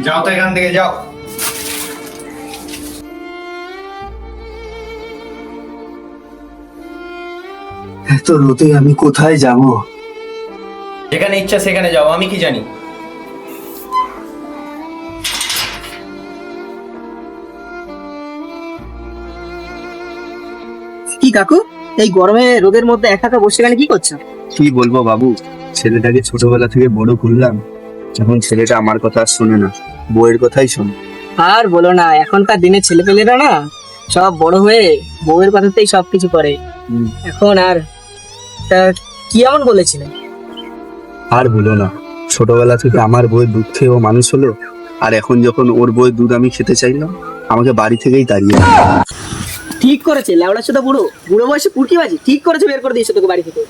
যাও তো এখান থেকে যাও। এত রোদে আমি কোথায় যাব? যেখানে ইচ্ছা সেখানে যাও, আমি কি জানি। কি কাকু, এই গরমে রোদের মধ্যে একা একা বসে এখানে কি করছো? কি বলবো বাবু, ছেলেটাকে ছোটবেলা থেকে বড় করলাম, এখন ছেলেটা আমার কথা আর শোনে না, বউয়ের কথাই শোনে। আর বলো না, এখনকার দিনে ছেলেপেলেরা না সব বড় হয়ে বউয়ের কথাতেই সবকিছু করে এখন। আর তা কি এমন বলেছিলেন? আর বলো না, ছোটবেলা থেকে আমার বউয়ের দুধ খেয়ে ও মানুষ হলো, আর এখন যখন ওর বউয়ের দুধ আমি খেতে চাইলাম, আমাকে বাড়ি থেকেই তাড়িয়ে দিল। ঠিক করেছে, লেওড়া চোদা বুড়ো, বুড়ো বয়সে পুরকিবাজি ঠিক করেছে, বের করে দিয়েছে তোকে বাড়ি থেকে।